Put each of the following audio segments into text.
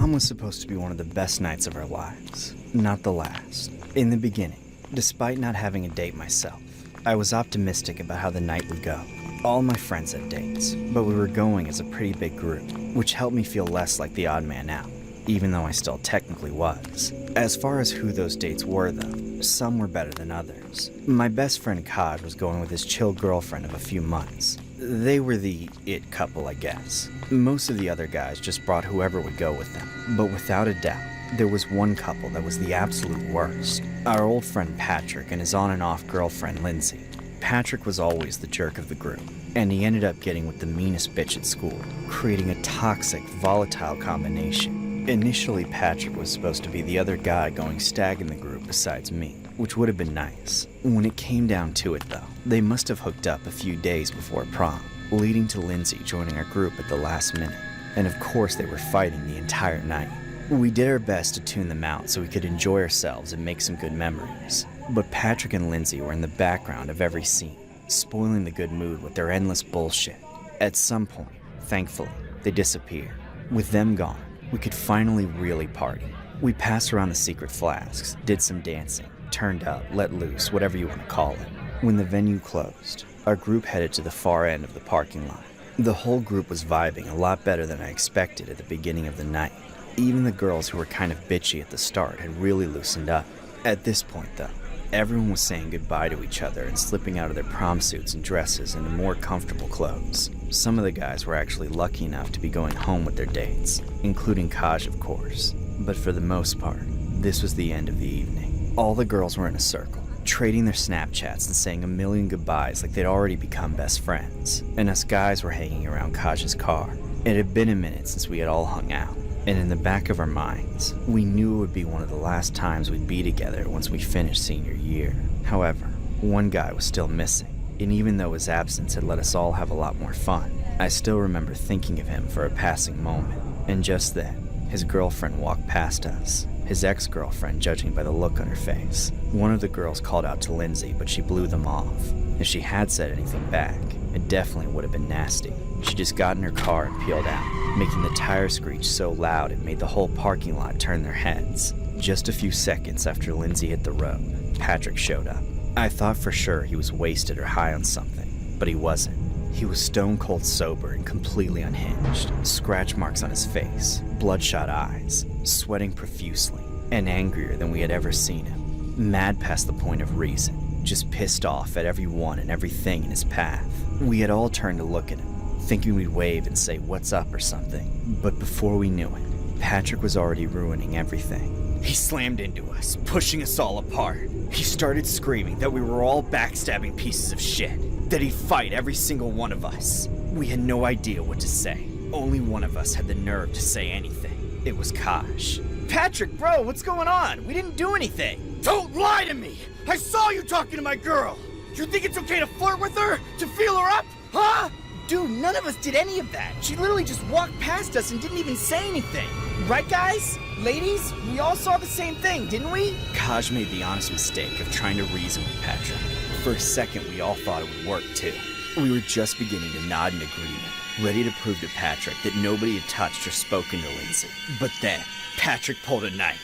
Prom was supposed to be one of the best nights of our lives, not the last. In the beginning, despite not having a date myself, I was optimistic about how the night would go. All my friends had dates, but we were going as a pretty big group, which helped me feel less like the odd man out, even though I still technically was. As far as who those dates were though, some were better than others. My best friend Kaj was going with his chill girlfriend of a few months. They were the it couple, I guess. Most of the other guys just brought whoever would go with them, but without a doubt, there was one couple that was the absolute worst. Our old friend Patrick and his on and off girlfriend Lindsay. Patrick was always the jerk of the group, and he ended up getting with the meanest bitch at school, creating a toxic, volatile combination. Initially, Patrick was supposed to be the other guy going stag in the group besides me, which would have been nice. When it came down to it though, they must have hooked up a few days before prom, leading to Lindsay joining our group at the last minute. And of course they were fighting the entire night. We did our best to tune them out so we could enjoy ourselves and make some good memories. But Patrick and Lindsay were in the background of every scene, spoiling the good mood with their endless bullshit. At some point, thankfully, they disappeared. With them gone, we could finally really party. We passed around the secret flasks, did some dancing, turned up, let loose, whatever you want to call it. When the venue closed, our group headed to the far end of the parking lot. The whole group was vibing a lot better than I expected at the beginning of the night. Even the girls who were kind of bitchy at the start had really loosened up. At this point though, everyone was saying goodbye to each other and slipping out of their prom suits and dresses into more comfortable clothes. Some of the guys were actually lucky enough to be going home with their dates, including Kaj of course. But for the most part, this was the end of the evening. All the girls were in a circle, trading their Snapchats and saying a million goodbyes like they'd already become best friends. And us guys were hanging around Kaj's car. It had been a minute since we had all hung out. And in the back of our minds, we knew it would be one of the last times we'd be together once we finished senior year. However, one guy was still missing, and even though his absence had let us all have a lot more fun, I still remember thinking of him for a passing moment. And just then, his girlfriend walked past us, his ex-girlfriend judging by the look on her face. One of the girls called out to Lindsay, but she blew them off. If she had said anything back, it definitely would have been nasty. She just got in her car and peeled out, making the tire screech so loud it made the whole parking lot turn their heads. Just a few seconds after Lindsay hit the road, Patrick showed up. I thought for sure he was wasted or high on something, but he wasn't. He was stone cold sober and completely unhinged, scratch marks on his face, bloodshot eyes, sweating profusely, and angrier than we had ever seen him. Mad past the point of reason, just pissed off at everyone and everything in his path. We had all turned to look at him, thinking we'd wave and say what's up or something, but before we knew it, Patrick was already ruining everything. He slammed into us, pushing us all apart. He started screaming that we were all backstabbing pieces of shit, that he'd fight every single one of us. We had no idea what to say. Only one of us had the nerve to say anything. It was Kaj. Patrick, bro, what's going on? We didn't do anything. Don't lie to me! I saw you talking to my girl! You think it's okay to flirt with her? To feel her up? Huh? Dude, none of us did any of that. She literally just walked past us and didn't even say anything. Right, guys? Ladies? We all saw the same thing, didn't we? Kaj made the honest mistake of trying to reason with Patrick. For a second, we all thought it would work too. We were just beginning to nod in agreement, ready to prove to Patrick that nobody had touched or spoken to Lindsay. But then, Patrick pulled a knife.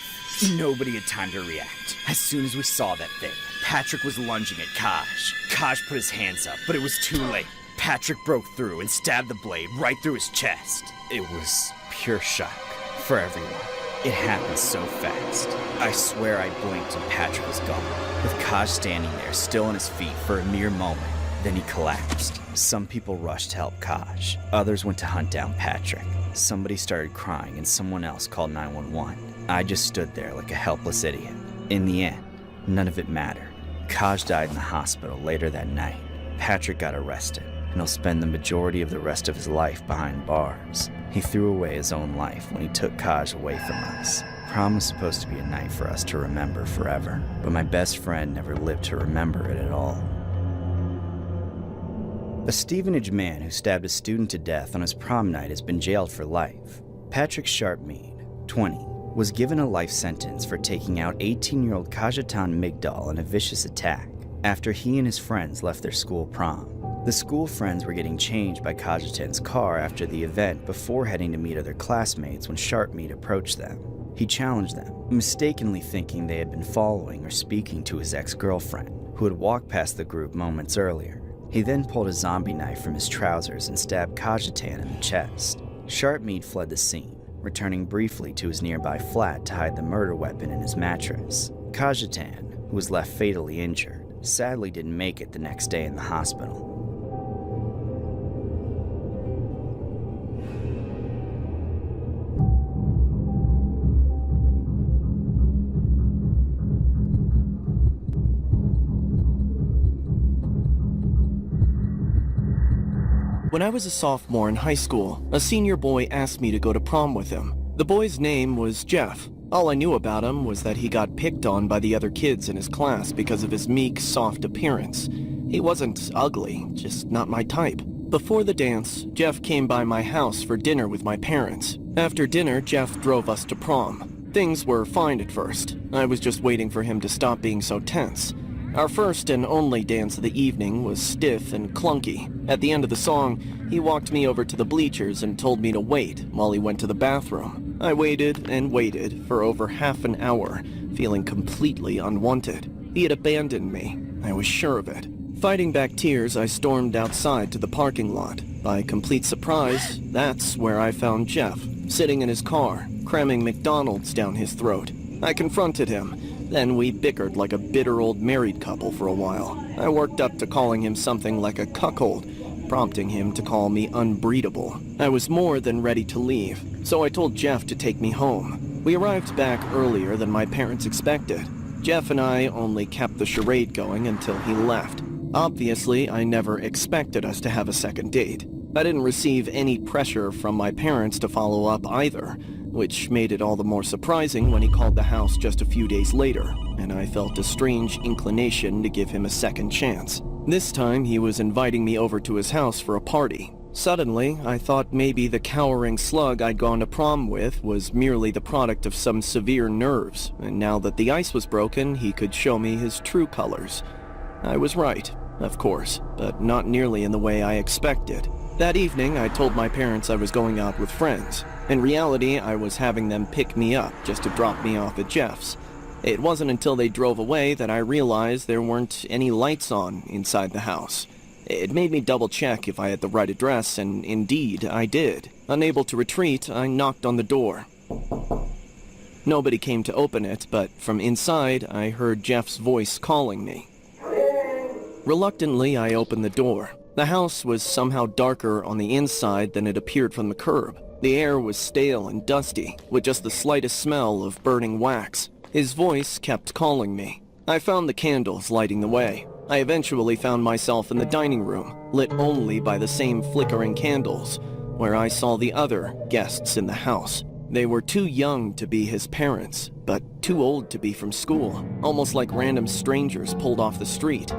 Nobody had time to react. As soon as we saw that thing, Patrick was lunging at Kaj. Kaj put his hands up, but it was too late. Patrick broke through and stabbed the blade right through his chest. It was pure shock for everyone. It happened so fast. I swear I blinked and Patrick was gone, with Kaj standing there still on his feet for a mere moment. Then he collapsed. Some people rushed to help Kaj. Others went to hunt down Patrick. Somebody started crying and someone else called 911. I just stood there like a helpless idiot. In the end, none of it mattered. Kaj died in the hospital later that night. Patrick got arrested, and he'll spend the majority of the rest of his life behind bars. He threw away his own life when he took Kaj away from us. Prom was supposed to be a night for us to remember forever, but my best friend never lived to remember it at all. A Stevenage man who stabbed a student to death on his prom night has been jailed for life. Patrick Sharpmead, 20, was given a life sentence for taking out 18-year-old Kajatan Migdal in a vicious attack after he and his friends left their school prom. The school friends were getting changed by Kajitan's car after the event before heading to meet other classmates when Sharpmeat approached them. He challenged them, mistakenly thinking they had been following or speaking to his ex-girlfriend, who had walked past the group moments earlier. He then pulled a zombie knife from his trousers and stabbed Kajitan in the chest. Sharpmeat fled the scene, returning briefly to his nearby flat to hide the murder weapon in his mattress. Kajitan, who was left fatally injured, sadly didn't make it the next day in the hospital. When I was a sophomore in high school, a senior boy asked me to go to prom with him. The boy's name was Jeff. All I knew about him was that he got picked on by the other kids in his class because of his meek, soft appearance. He wasn't ugly, just not my type. Before the dance, Jeff came by my house for dinner with my parents. After dinner, Jeff drove us to prom. Things were fine at first. I was just waiting for him to stop being so tense. Our first and only dance of the evening was stiff and clunky. At the end of the song, he walked me over to the bleachers and told me to wait while he went to the bathroom. I waited and waited for over half an hour, feeling completely unwanted. He had abandoned me. I was sure of it. Fighting back tears, I stormed outside to the parking lot. By complete surprise, that's where I found Jeff, sitting in his car, cramming McDonald's down his throat. I confronted him. Then we bickered like a bitter old married couple for a while. I worked up to calling him something like a cuckold, prompting him to call me unbreedable. I was more than ready to leave, so I told Jeff to take me home. We arrived back earlier than my parents expected. Jeff and I only kept the charade going until he left. Obviously, I never expected us to have a second date. I didn't receive any pressure from my parents to follow up either, which made it all the more surprising when he called the house just a few days later, and I felt a strange inclination to give him a second chance. This time, he was inviting me over to his house for a party. Suddenly, I thought maybe the cowering slug I'd gone to prom with was merely the product of some severe nerves, and now that the ice was broken, he could show me his true colors. I was right, of course, but not nearly in the way I expected. That evening, I told my parents I was going out with friends. In reality, I was having them pick me up just to drop me off at Jeff's. It wasn't until they drove away that I realized there weren't any lights on inside the house. It made me double-check if I had the right address, and indeed, I did. Unable to retreat, I knocked on the door. Nobody came to open it, but from inside, I heard Jeff's voice calling me. Reluctantly, I opened the door. The house was somehow darker on the inside than it appeared from the curb. The air was stale and dusty, with just the slightest smell of burning wax. His voice kept calling me. I found the candles lighting the way. I eventually found myself in the dining room, lit only by the same flickering candles, where I saw the other guests in the house. They were too young to be his parents, but too old to be from school, almost like random strangers pulled off the street.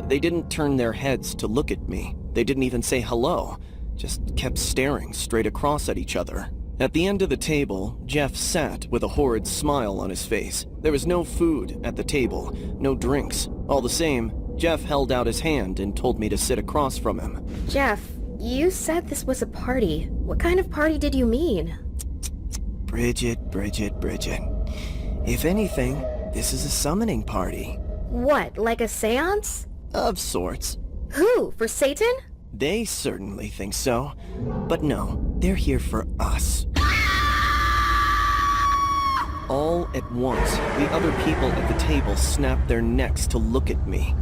They didn't turn their heads to look at me. They didn't even say hello, just kept staring straight across at each other. At the end of the table, Jeff sat with a horrid smile on his face. There was no food at the table, no drinks. All the same, Jeff held out his hand and told me to sit across from him. Jeff, you said this was a party. What kind of party did you mean? Bridget. If anything, this is a summoning party. What, like a seance? Of sorts. Who, for Satan? They certainly think so. But no, they're here for us. All at once, the other people at the table snapped their necks to look at me.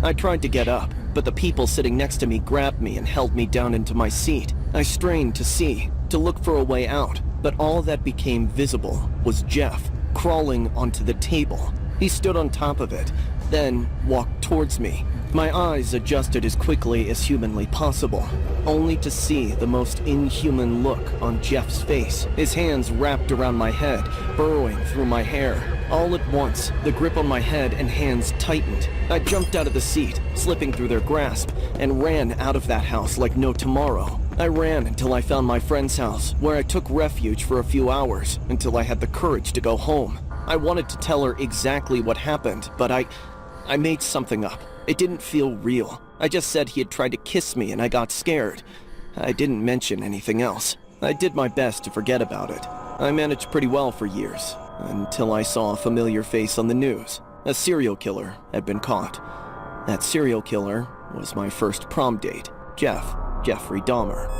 I tried to get up, but the people sitting next to me grabbed me and held me down into my seat. I strained to see, to look for a way out, but all that became visible was Jeff crawling onto the table. He stood on top of it, then walked towards me. My eyes adjusted as quickly as humanly possible, only to see the most inhuman look on Jeff's face, his hands wrapped around my head, burrowing through my hair. All at once, the grip on my head and hands tightened. I jumped out of the seat, slipping through their grasp, and ran out of that house like no tomorrow. I ran until I found my friend's house, where I took refuge for a few hours, until I had the courage to go home. I wanted to tell her exactly what happened, but I I made something up. It didn't feel real. I just said he had tried to kiss me and I got scared. I didn't mention anything else. I did my best to forget about it. I managed pretty well for years, until I saw a familiar face on the news. A serial killer had been caught. That serial killer was my first prom date, Jeffrey Dahmer.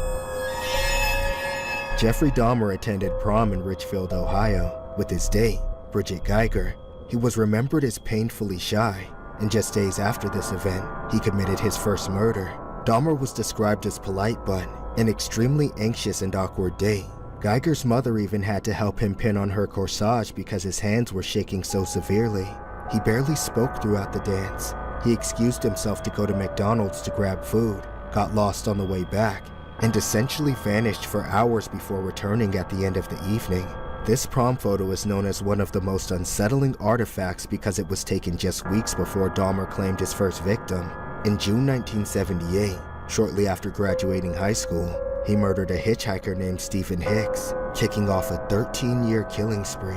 Jeffrey Dahmer attended prom in Richfield, Ohio, with his date, Bridget Geiger. He was remembered as painfully shy, and just days after this event, he committed his first murder. Dahmer was described as polite but an extremely anxious and awkward date. Geiger's mother even had to help him pin on her corsage because his hands were shaking so severely. He barely spoke throughout the dance. He excused himself to go to McDonald's to grab food, got lost on the way back, and essentially vanished for hours before returning at the end of the evening. This prom photo is known as one of the most unsettling artifacts because it was taken just weeks before Dahmer claimed his first victim. In June 1978, shortly after graduating high school, he murdered a hitchhiker named Stephen Hicks, kicking off a 13-year killing spree.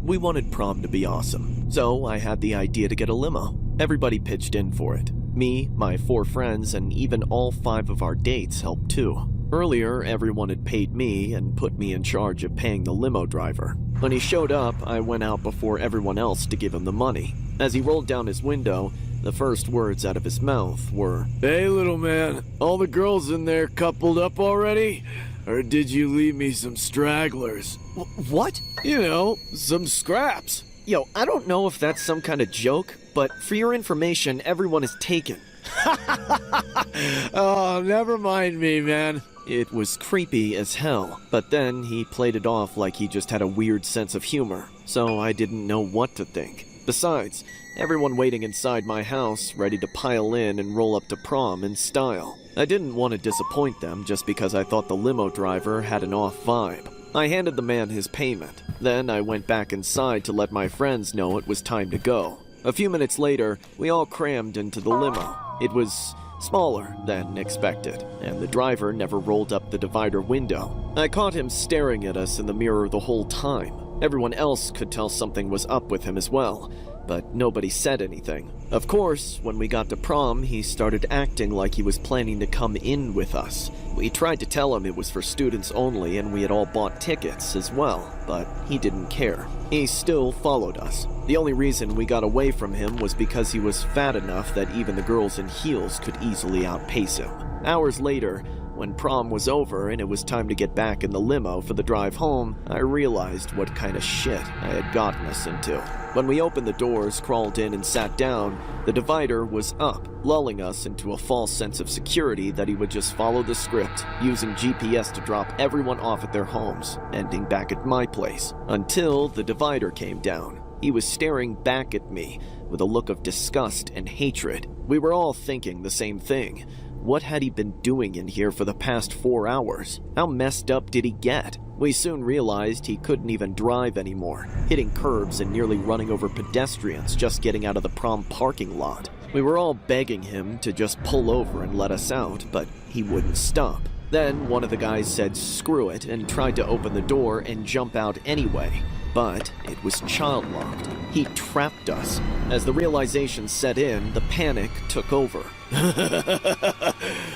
We wanted prom to be awesome, so I had the idea to get a limo. Everybody pitched in for it. Me, my 4 friends, and even all 5 of our dates helped too. Earlier, everyone had paid me and put me in charge of paying the limo driver. When he showed up, I went out before everyone else to give him the money. As he rolled down his window, the first words out of his mouth were, "Hey, little man, all the girls in there coupled up already? Or did you leave me some stragglers? What? You know, some scraps." Yo, I don't know if that's some kind of joke, but for your information, everyone is taken. Oh, never mind me, man. It was creepy as hell, but then he played it off like he just had a weird sense of humor, so I didn't know what to think. Besides, everyone waiting inside my house, ready to pile in and roll up to prom in style. I didn't want to disappoint them just because I thought the limo driver had an off vibe. I handed the man his payment. Then I went back inside to let my friends know it was time to go. A few minutes later, we all crammed into the limo. It was smaller than expected, and the driver never rolled up the divider window. I caught him staring at us in the mirror the whole time. Everyone else could tell something was up with him as well, but nobody said anything. Of course, when we got to prom, he started acting like he was planning to come in with us. We tried to tell him it was for students only and we had all bought tickets as well, but he didn't care. He still followed us. The only reason we got away from him was because he was fat enough that even the girls in heels could easily outpace him. Hours later, when prom was over and it was time to get back in the limo for the drive home, I realized what kind of shit I had gotten us into. When we opened the doors, crawled in, and sat down, the divider was up, lulling us into a false sense of security that he would just follow the script, using GPS to drop everyone off at their homes, ending back at my place, until the divider came down. He was staring back at me with a look of disgust and hatred. We were all thinking the same thing. What had he been doing in here for the past 4 hours? How messed up did he get? We soon realized he couldn't even drive anymore, hitting curbs and nearly running over pedestrians just getting out of the prom parking lot. We were all begging him to just pull over and let us out, but he wouldn't stop. Then one of the guys said screw it and tried to open the door and jump out anyway. But it was child-locked. He trapped us. As the realization set in, the panic took over.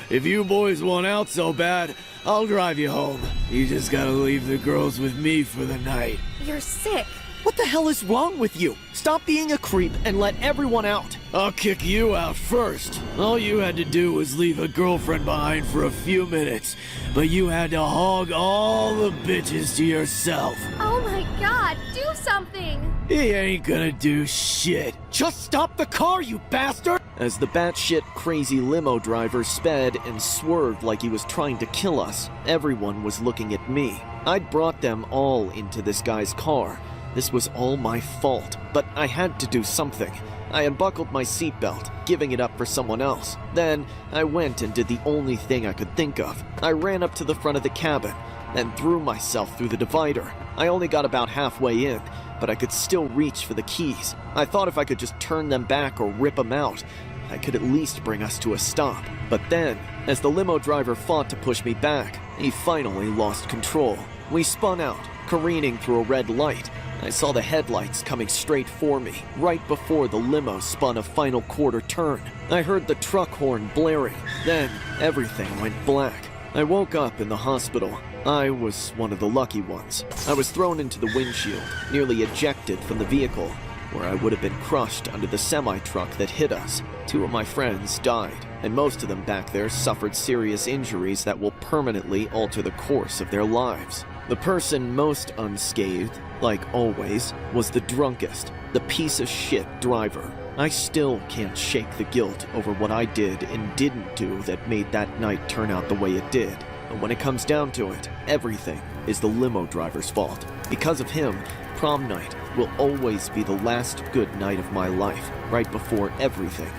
If you boys want out so bad, I'll drive you home. You just gotta leave the girls with me for the night. You're sick. What the hell is wrong with you? Stop being a creep and let everyone out. I'll kick you out first. All you had to do was leave a girlfriend behind for a few minutes, but you had to hog all the bitches to yourself. Oh my god, do something! He ain't gonna do shit. Just stop the car, you bastard! As the batshit crazy limo driver sped and swerved like he was trying to kill us, everyone was looking at me. I'd brought them all into this guy's car. This was all my fault, but I had to do something. I unbuckled my seatbelt, giving it up for someone else. Then, I went and did the only thing I could think of. I ran up to the front of the cabin, then threw myself through the divider. I only got about halfway in, but I could still reach for the keys. I thought if I could just turn them back or rip them out, I could at least bring us to a stop. But then, as the limo driver fought to push me back, he finally lost control. We spun out, careening through a red light. I saw the headlights coming straight for me, right before the limo spun a final quarter turn. I heard the truck horn blaring. Then, everything went black. I woke up in the hospital. I was one of the lucky ones. I was thrown into the windshield, nearly ejected from the vehicle, where I would have been crushed under the semi-truck that hit us. 2 of my friends died, and most of them back there suffered serious injuries that will permanently alter the course of their lives. The person most unscathed, like always, was the drunkest, the piece of shit driver. I still can't shake the guilt over what I did and didn't do that made that night turn out the way it did. But when it comes down to it, everything is the limo driver's fault. Because of him, prom night will always be the last good night of my life, right before everything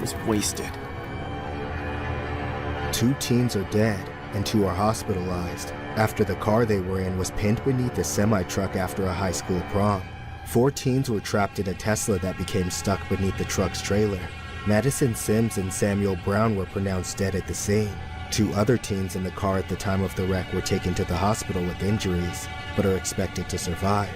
was wasted. 2 teens are dead, and 2 are hospitalized after the car they were in was pinned beneath a semi-truck after a high school prom. 4 teens were trapped in a Tesla that became stuck beneath the truck's trailer. Madison Sims and Samuel Brown were pronounced dead at the scene. 2 other teens in the car at the time of the wreck were taken to the hospital with injuries, but are expected to survive.